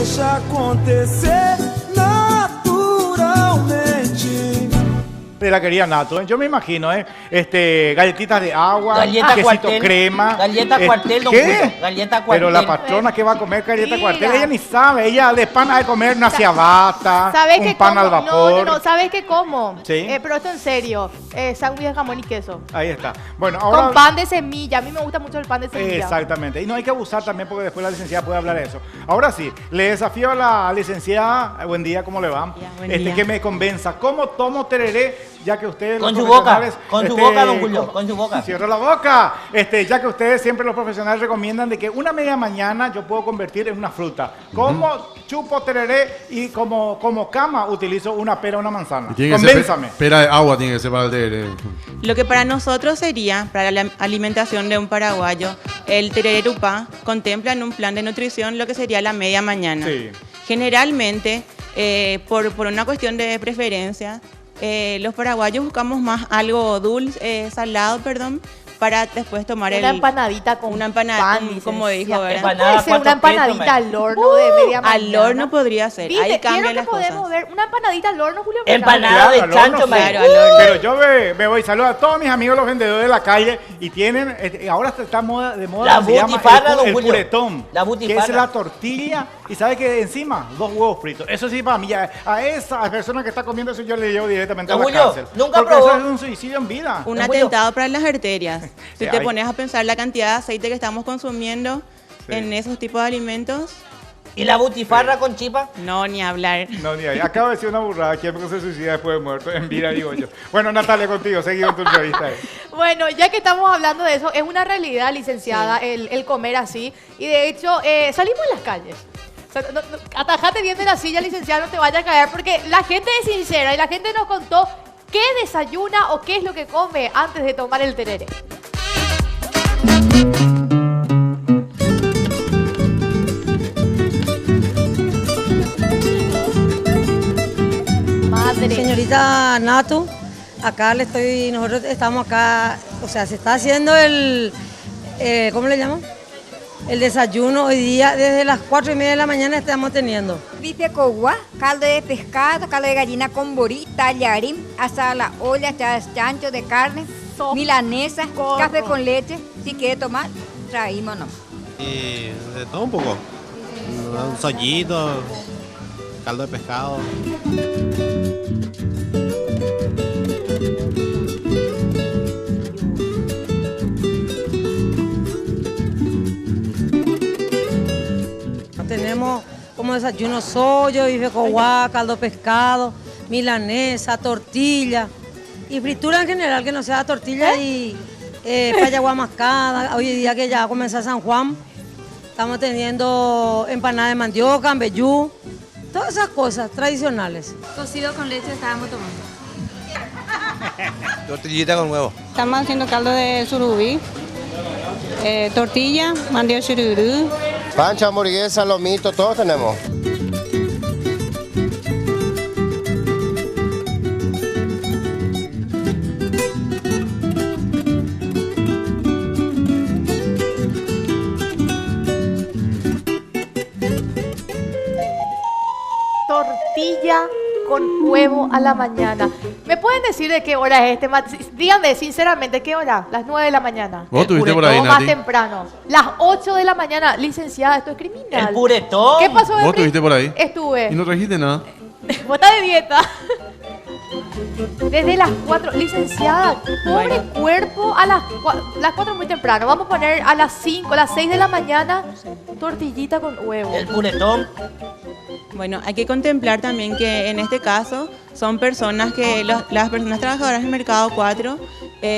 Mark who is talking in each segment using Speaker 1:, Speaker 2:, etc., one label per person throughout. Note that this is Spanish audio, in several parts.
Speaker 1: deixa acontecer naturalmente.
Speaker 2: De la querida Nato, yo me imagino, galletitas de agua,
Speaker 3: Galleta
Speaker 2: quesito
Speaker 3: cuartel,
Speaker 2: crema.
Speaker 3: Galleta cuartel, don
Speaker 2: ¿qué?
Speaker 3: Julio. Galleta cuartel.
Speaker 2: Pero la patrona que va a comer galleta
Speaker 4: Mira.
Speaker 2: cuartel, ella ni sabe, ella de pan ha de comer una ciabatta,
Speaker 4: ¿Sabes
Speaker 2: un
Speaker 4: qué
Speaker 2: pan
Speaker 4: como?
Speaker 2: al vapor.
Speaker 4: No, ¿sabes qué como?
Speaker 2: Sí.
Speaker 4: Pero esto en serio, sándwich de jamón y queso.
Speaker 2: Ahí está. Bueno, ahora...
Speaker 4: Con pan de semilla, a mí me gusta mucho el pan de semilla.
Speaker 2: Exactamente. Y no hay que abusar también porque después la licenciada puede hablar de eso. Ahora sí, le desafío a la licenciada, buen día, ¿cómo le va?
Speaker 5: Ya, buen día.
Speaker 2: Que me convenza, ¿cómo tomo tereré? Ya que ustedes
Speaker 3: Con
Speaker 2: los
Speaker 3: su boca,
Speaker 2: profesionales,
Speaker 3: con su boca, don Julio, con su boca.
Speaker 2: Cierra la boca. Ya que ustedes siempre los profesionales recomiendan de que una media mañana yo puedo convertir en una fruta. Como chupo tereré y como cama utilizo una pera o una manzana.
Speaker 6: Y tiene que
Speaker 2: Convénzame.
Speaker 6: ser pera de agua, tiene que ser para el tereré.
Speaker 5: Lo que para nosotros sería, para la alimentación de un paraguayo, el tereré tupá contempla en un plan de nutrición lo que sería la media mañana.
Speaker 2: Sí.
Speaker 5: Generalmente, por una cuestión de preferencia, los paraguayos buscamos más algo dulce, salado, perdón, para después tomar
Speaker 4: Una empanadita con
Speaker 5: una empanada,
Speaker 4: pan,
Speaker 5: como dijo,
Speaker 4: licenciada.
Speaker 5: ¿verdad?
Speaker 3: Empanada.
Speaker 4: Puede ser una
Speaker 3: ¿cuántos pesos,
Speaker 4: empanadita
Speaker 3: man?
Speaker 4: al horno de media mañana.
Speaker 5: Al horno podría ser,
Speaker 4: ¿Viste?
Speaker 5: ahí cambian
Speaker 4: ¿Vieron
Speaker 5: las
Speaker 4: que podemos
Speaker 5: cosas.
Speaker 4: ver una empanadita al horno, Julio?
Speaker 3: Empanada de
Speaker 2: Claro, al
Speaker 3: chancho,
Speaker 2: horno,
Speaker 3: maestro.
Speaker 5: Claro, al horno.
Speaker 2: Pero yo me voy, saludo a todos mis amigos los vendedores de la calle y tienen, ahora está de moda
Speaker 3: La
Speaker 2: que se llama
Speaker 3: butifarra, don
Speaker 2: el
Speaker 3: Julio.
Speaker 2: puretón,
Speaker 3: La
Speaker 2: que
Speaker 3: butifarra.
Speaker 2: es la tortilla y sabe que encima 2 huevos fritos. Eso sí para mí, a esa persona que está comiendo eso yo le llevo directamente
Speaker 3: Don
Speaker 2: a la
Speaker 3: Julio,
Speaker 2: cárcel.
Speaker 3: nunca
Speaker 2: porque
Speaker 3: probó.
Speaker 2: eso es un suicidio en vida.
Speaker 5: Un
Speaker 3: Don Julio.
Speaker 5: atentado para las arterias. Si te
Speaker 2: Ay.
Speaker 5: pones a pensar la cantidad de aceite que estamos consumiendo
Speaker 2: Sí.
Speaker 5: en esos tipos de alimentos,
Speaker 3: ¿Y la butifarra con chipa?
Speaker 5: no, ni hablar.
Speaker 2: No, ni ahí. Acabo de decir una burrada. ¿Quién se suicida después de muerto? En vida, digo yo. Bueno, Natalia, contigo. Seguimos en tu entrevista.
Speaker 4: Bueno, ya que estamos hablando de eso, es una realidad, licenciada, el comer así. Y de hecho, salimos a las calles. O sea, atajate bien de la silla, licenciada, no te vaya a caer, porque la gente es sincera y la gente nos contó qué desayuna o qué es lo que come antes de tomar el tereré. Madre.
Speaker 7: Señorita Nato, acá nosotros estamos acá, o sea, se está haciendo ¿cómo le llaman? El desayuno hoy día, desde las 4:30 de la mañana estamos teniendo.
Speaker 8: Bife coguá, caldo de pescado, caldo de gallina con borí, tallarín, asada a la olla, chancho de carne,
Speaker 4: Sopa.
Speaker 8: milanesa,
Speaker 4: Corro.
Speaker 8: café con leche. Si quiere tomar, traímos nomás.
Speaker 9: Y de todo un poco. Un sollito, caldo de pescado.
Speaker 7: Tenemos como desayuno sollo, bife coguá, caldo pescado, milanesa, tortilla y fritura en general, que no sea tortilla y payagua mascada. Hoy día que ya comenzó San Juan, estamos teniendo empanada de mandioca, ambeyú, todas esas cosas tradicionales.
Speaker 8: Cocido con leche estábamos tomando.
Speaker 9: Tortillita con huevo.
Speaker 10: Estamos haciendo caldo de surubí, tortilla, mandioca chururú.
Speaker 9: Pancha, hamburguesa, lomito, todos tenemos.
Speaker 4: Tortilla con huevo a la mañana. ¿Me pueden decir de qué hora es Díganme sinceramente, ¿qué hora? Las 9 de la mañana.
Speaker 6: ¿Vos estuviste por ahí,
Speaker 4: O más
Speaker 6: Nati?
Speaker 4: temprano. Las 8 de la mañana. Licenciada, esto es criminal.
Speaker 3: El puretón.
Speaker 4: ¿Qué pasó?
Speaker 6: ¿Vos estuviste por ahí?
Speaker 4: Estuve.
Speaker 6: Y no trajiste nada.
Speaker 4: Vos estás de dieta. Desde las 4. Licenciada, pobre cuerpo. A las 4 muy temprano. Vamos a poner a las 5, a las 6 de la mañana. Tortillita con huevo.
Speaker 3: El puretón.
Speaker 5: Bueno, hay que contemplar también que en este caso son personas que las personas trabajadoras del Mercado 4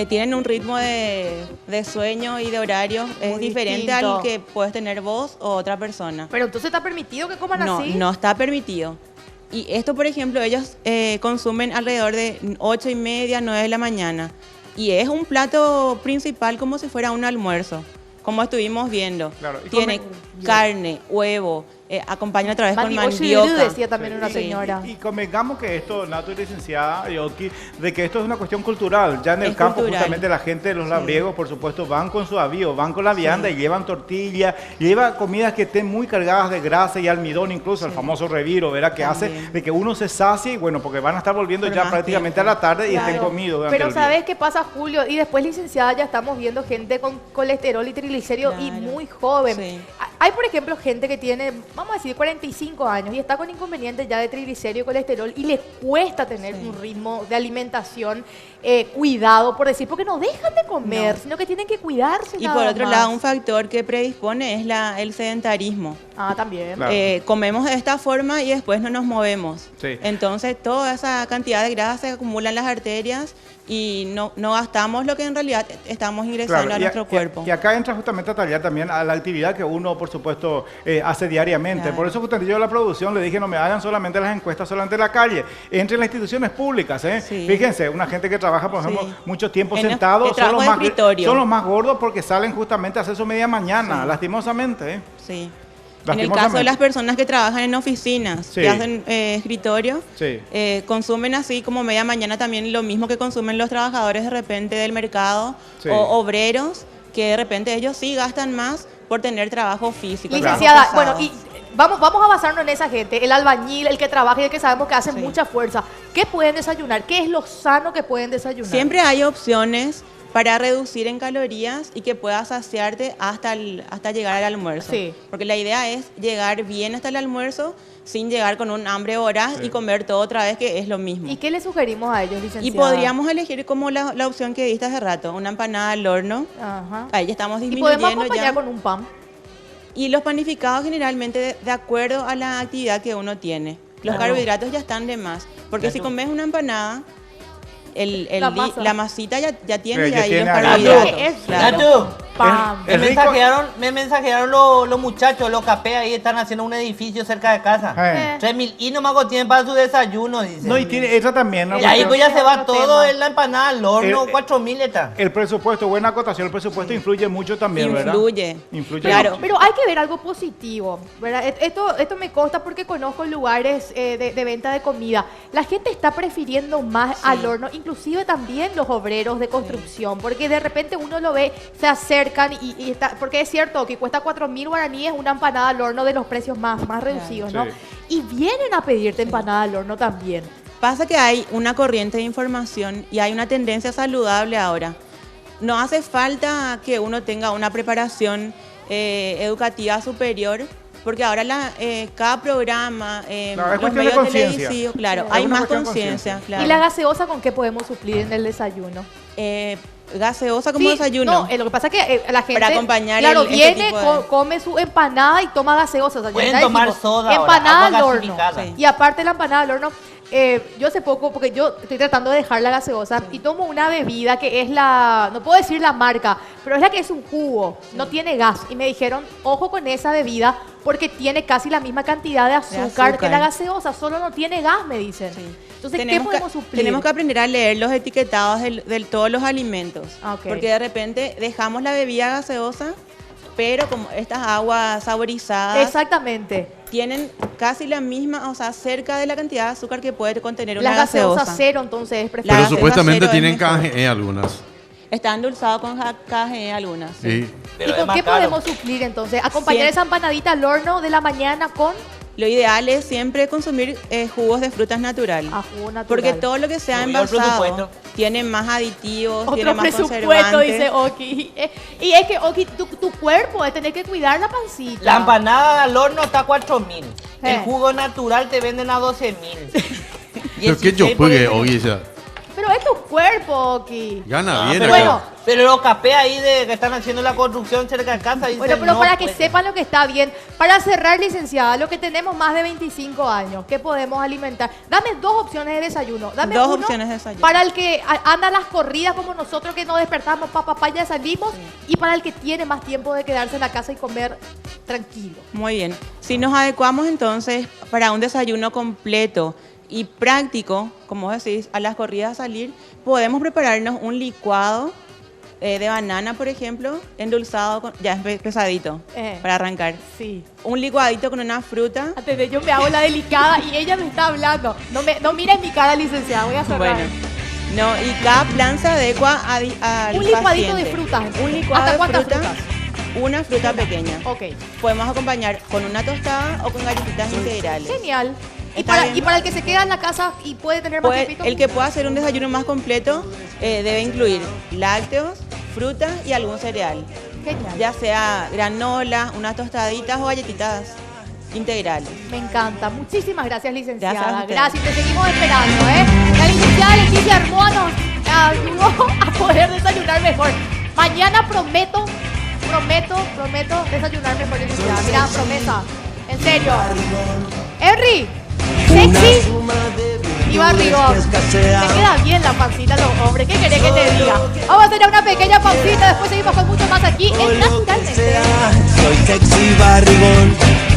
Speaker 5: tienen un ritmo de sueño y de horario
Speaker 4: Muy
Speaker 5: diferente
Speaker 4: distinto.
Speaker 5: al que puedes tener vos o otra persona.
Speaker 4: Pero entonces está permitido que coman
Speaker 5: No,
Speaker 4: así.
Speaker 5: no está permitido. Y esto, por ejemplo, ellos consumen alrededor de 8:30, 9 de la mañana. Y es un plato principal como si fuera un almuerzo, como estuvimos viendo.
Speaker 2: Claro, y
Speaker 5: Tiene
Speaker 2: comen-
Speaker 5: carne, huevo, acompañan otra vez con
Speaker 4: Mani
Speaker 5: mandioca.
Speaker 4: Oshirú decía también una
Speaker 5: Sí.
Speaker 4: señora.
Speaker 2: Y convengamos que esto, Nato y licenciada Yoki, de que esto es una cuestión cultural. Ya en el
Speaker 5: Es
Speaker 2: campo,
Speaker 5: cultural.
Speaker 2: justamente la gente, los labriegos, por supuesto, van con su avío, van con la vianda y llevan tortilla, lleva comidas que estén muy cargadas de grasa y almidón, incluso el famoso reviro, ¿verdad? Que hace
Speaker 5: También.
Speaker 2: de que uno se sacie y bueno, porque van a estar volviendo
Speaker 5: Por
Speaker 2: ya
Speaker 5: más
Speaker 2: prácticamente
Speaker 5: tiempo.
Speaker 2: a la tarde y estén
Speaker 4: Claro.
Speaker 2: comidos durante
Speaker 4: Pero
Speaker 2: el día.
Speaker 4: ¿sabes qué pasa, Julio? Y después, licenciada, ya estamos viendo gente con colesterol y triglicéridos y
Speaker 5: Claro.
Speaker 4: muy joven.
Speaker 5: Sí.
Speaker 4: Hay, por ejemplo, gente que tiene, vamos a decir, 45 años y está con inconvenientes ya de triglicéridos y colesterol y le cuesta tener
Speaker 5: Sí.
Speaker 4: un ritmo de alimentación cuidado, por decir, porque no dejan de comer,
Speaker 5: No.
Speaker 4: sino que tienen que cuidarse.
Speaker 5: Y
Speaker 4: nada
Speaker 5: por otro
Speaker 4: más.
Speaker 5: lado, un factor que predispone es el sedentarismo.
Speaker 4: Ah, también.
Speaker 2: Claro.
Speaker 5: Comemos de esta forma y después no nos movemos.
Speaker 2: Sí.
Speaker 5: Entonces, toda esa cantidad de grasa se acumula en las arterias y no gastamos lo que en realidad estamos ingresando
Speaker 2: Claro,
Speaker 5: a nuestro cuerpo.
Speaker 2: Y acá entra justamente a tallar también a la actividad que uno, por supuesto, hace diariamente.
Speaker 5: Claro.
Speaker 2: Por eso justamente yo a la producción le dije, no me hagan solamente las encuestas solamente en la calle, entre las instituciones públicas.
Speaker 5: Sí.
Speaker 2: Fíjense, una gente que trabaja, por ejemplo,
Speaker 5: Sí.
Speaker 2: mucho tiempo
Speaker 5: En el
Speaker 2: sentado, son
Speaker 5: trabajo
Speaker 2: los,
Speaker 5: de
Speaker 2: más,
Speaker 5: escritorio.
Speaker 2: son los más gordos porque salen justamente a hacer su media mañana,
Speaker 5: Sí.
Speaker 2: lastimosamente.
Speaker 5: Sí. En el caso de las personas que trabajan en oficinas,
Speaker 2: Sí.
Speaker 5: que hacen escritorio,
Speaker 2: Sí.
Speaker 5: consumen así como media mañana también lo mismo que consumen los trabajadores de repente del mercado
Speaker 2: Sí.
Speaker 5: o obreros, que de repente ellos sí gastan más por tener trabajo físico.
Speaker 4: Licenciada,
Speaker 5: trabajo
Speaker 4: bueno,
Speaker 5: pesado.
Speaker 4: y vamos a basarnos en esa gente, el albañil, el que trabaja y el que sabemos que hace
Speaker 5: Sí.
Speaker 4: mucha fuerza. ¿Qué pueden desayunar? ¿Qué es lo sano que pueden desayunar?
Speaker 5: Siempre hay opciones para reducir en calorías y que puedas saciarte hasta llegar al almuerzo.
Speaker 4: Sí.
Speaker 5: Porque la idea es llegar bien hasta el almuerzo sin llegar con un hambre voraz y comer todo otra vez, que es lo mismo.
Speaker 4: ¿Y qué le sugerimos a ellos, licenciada?
Speaker 5: Y podríamos elegir como la opción que diste hace rato, una empanada al horno.
Speaker 4: Ajá.
Speaker 5: Ahí ya estamos
Speaker 4: Y
Speaker 5: disminuyendo
Speaker 4: podemos acompañar
Speaker 5: ya.
Speaker 4: con un pan.
Speaker 5: Y los panificados generalmente de acuerdo a la actividad que uno tiene. Los
Speaker 4: Claro.
Speaker 5: carbohidratos ya están de más. Porque si comes una empanada,
Speaker 4: La masa.
Speaker 5: masita ya tiene
Speaker 2: Ya
Speaker 5: ahí
Speaker 2: tiene
Speaker 5: los
Speaker 2: ahí.
Speaker 5: carbohidratos.
Speaker 4: Es
Speaker 5: Claro.
Speaker 3: Nacho,
Speaker 4: pan.
Speaker 2: El rico-
Speaker 3: me mensajearon los muchachos, los capé ahí, están haciendo un edificio cerca de casa.
Speaker 2: Eh.
Speaker 3: 3.000 y nomás tienen para su desayuno, dice.
Speaker 2: No, y tiene esa también, ¿no?
Speaker 3: Y ahí
Speaker 2: Porque
Speaker 3: pues ya se va
Speaker 4: Otro
Speaker 3: todo
Speaker 4: tema.
Speaker 3: en la empanada al horno,
Speaker 2: El-
Speaker 3: 4.000 está.
Speaker 2: el presupuesto, buena acotación, el presupuesto influye mucho también, ¿verdad?
Speaker 5: Influye.
Speaker 2: Influye
Speaker 5: Claro.
Speaker 2: mucho.
Speaker 4: Pero hay que ver algo positivo, ¿verdad? Esto me consta porque conozco lugares de venta de comida. La gente está prefiriendo más al horno, inclusive también los obreros de construcción, porque de repente uno lo ve, se acercan y está, porque es cierto que cuesta 4.000 guaraníes una empanada al horno de los precios más reducidos, ¿no?
Speaker 2: Sí.
Speaker 4: Y vienen a pedirte empanada al horno también.
Speaker 5: Pasa que hay una corriente de información y hay una tendencia saludable ahora. No hace falta que uno tenga una preparación educativa superior, porque ahora cada programa,
Speaker 2: Claro, es
Speaker 5: los
Speaker 2: cuestión de
Speaker 5: medios
Speaker 2: conciencia.
Speaker 5: televisivos, claro,
Speaker 2: Sí.
Speaker 5: hay
Speaker 2: Es una
Speaker 5: más
Speaker 2: cuestión de
Speaker 5: conciencia.
Speaker 2: conciencia.
Speaker 5: Claro.
Speaker 4: ¿Y la gaseosa con qué podemos suplir en el desayuno?
Speaker 5: Gaseosa como
Speaker 4: Sí,
Speaker 5: desayuno.
Speaker 4: No, lo que pasa es que la gente,
Speaker 5: Para acompañar
Speaker 4: claro,
Speaker 5: este
Speaker 4: viene,
Speaker 5: tipo de-
Speaker 4: come su empanada y toma gaseosa. O sea,
Speaker 3: Pueden
Speaker 4: ya
Speaker 3: tomar
Speaker 4: dijimos,
Speaker 3: soda ahora,
Speaker 4: empanada
Speaker 3: agua
Speaker 4: al horno.
Speaker 3: gasificada.
Speaker 5: Sí.
Speaker 4: Y aparte la empanada al horno, yo hace poco, porque yo estoy tratando de dejar la gaseosa y tomo una bebida que es no puedo decir la marca, pero es la que es un jugo, no tiene gas. Y me dijeron, ojo con esa bebida porque tiene casi la misma cantidad de azúcar que la gaseosa, solo no tiene gas, me dicen. Entonces, ¿qué podemos suplir?
Speaker 5: Tenemos que aprender a leer los etiquetados de todos los alimentos.
Speaker 4: Ah, ok.
Speaker 5: Porque de repente dejamos la bebida gaseosa, pero como estas aguas saborizadas
Speaker 4: Exactamente.
Speaker 5: tienen casi la misma, o sea, cerca de la cantidad de azúcar que puede contener una
Speaker 4: La gaseosa
Speaker 5: gaseosa.
Speaker 4: cero, entonces, es
Speaker 5: La
Speaker 6: Pero
Speaker 4: preferible.
Speaker 5: gaseosa
Speaker 6: supuestamente
Speaker 5: cero es
Speaker 6: tienen
Speaker 5: mejor.
Speaker 6: KGE algunas.
Speaker 5: Está endulzado con KGE algunas. Sí.
Speaker 6: Sí.
Speaker 4: ¿Y
Speaker 3: Pero es
Speaker 4: con
Speaker 3: más
Speaker 4: qué
Speaker 3: caro.
Speaker 4: podemos suplir entonces? Acompañar
Speaker 5: Siempre.
Speaker 4: esa empanadita al horno de la mañana con
Speaker 5: Lo ideal es siempre consumir jugos de frutas naturales.
Speaker 4: jugo natural.
Speaker 5: Porque todo lo que sea
Speaker 3: Subió el
Speaker 5: envasado
Speaker 3: presupuesto.
Speaker 5: tiene más aditivos, tiene
Speaker 4: otro
Speaker 5: más
Speaker 4: presupuesto,
Speaker 5: conservantes.
Speaker 4: dice Oki. Y es que, Oki, tu cuerpo va a tener que cuidar la pancita.
Speaker 3: La empanada al horno está a 4.000. El
Speaker 4: Eh.
Speaker 3: jugo natural te venden a 12.000.
Speaker 6: Pero que yo pude hoy, o sea,
Speaker 4: Pero es tu cuerpo, Oki.
Speaker 6: gana bien
Speaker 4: pero
Speaker 6: acá.
Speaker 4: bueno.
Speaker 3: Pero los capé ahí que están haciendo la construcción cerca de casa dicen
Speaker 4: Bueno, pero
Speaker 3: no,
Speaker 4: para que
Speaker 3: pues.
Speaker 4: sepan lo que está bien. Para cerrar, licenciada, lo que tenemos más de 25 años, ¿qué podemos alimentar? Dame dos opciones de desayuno. Dame
Speaker 5: Dos
Speaker 4: uno
Speaker 5: opciones de desayuno.
Speaker 4: para el que anda a las corridas como nosotros que nos despertamos, papá, ya salimos. Y para el que tiene más tiempo de quedarse en la casa y comer tranquilo.
Speaker 5: Muy bien. Si nos adecuamos entonces para un desayuno completo y práctico, como vos decís, a las corridas a salir, podemos prepararnos un licuado de banana, por ejemplo, endulzado, ya es pesadito para arrancar.
Speaker 4: Sí.
Speaker 5: Un licuadito con una fruta.
Speaker 4: Antes yo me hago la delicada y ella me está hablando. No mires mi cara, licenciada, voy a cerrar.
Speaker 5: Bueno, no, y cada plan se adecua al
Speaker 4: Un licuadito
Speaker 5: paciente.
Speaker 4: de frutas.
Speaker 5: Un licuado
Speaker 4: ¿Hasta
Speaker 5: de
Speaker 4: cuántas
Speaker 5: fruta,
Speaker 4: frutas?
Speaker 5: una fruta pequeña.
Speaker 4: Ok.
Speaker 5: Podemos acompañar con una tostada o con galletitas integrales.
Speaker 4: Genial. ¿Y
Speaker 5: ¿Está bien?
Speaker 4: para el que se queda en la casa y puede tener más tiempito?
Speaker 5: El que pueda hacer un desayuno más completo debe incluir lácteos, fruta y algún cereal.
Speaker 4: Genial.
Speaker 5: Ya sea granola, unas tostaditas o galletitas integrales.
Speaker 4: Me encanta. Muchísimas gracias, licenciada.
Speaker 5: Gracias a ustedes.
Speaker 4: Gracias. Te seguimos esperando, ¿eh? La licenciada Leticia Armoa nos ayudó a poder desayunar mejor. Mañana prometo desayunar mejor, licenciada. Mira, promesa. En serio. Henry, sexy y barrigón. Me queda bien la pancita, los hombres. ¿Qué querés que te diga? Vamos a hacer una pequeña pausita. Después seguimos con mucho más aquí en Naturalmente.
Speaker 1: Soy sexy barrigón.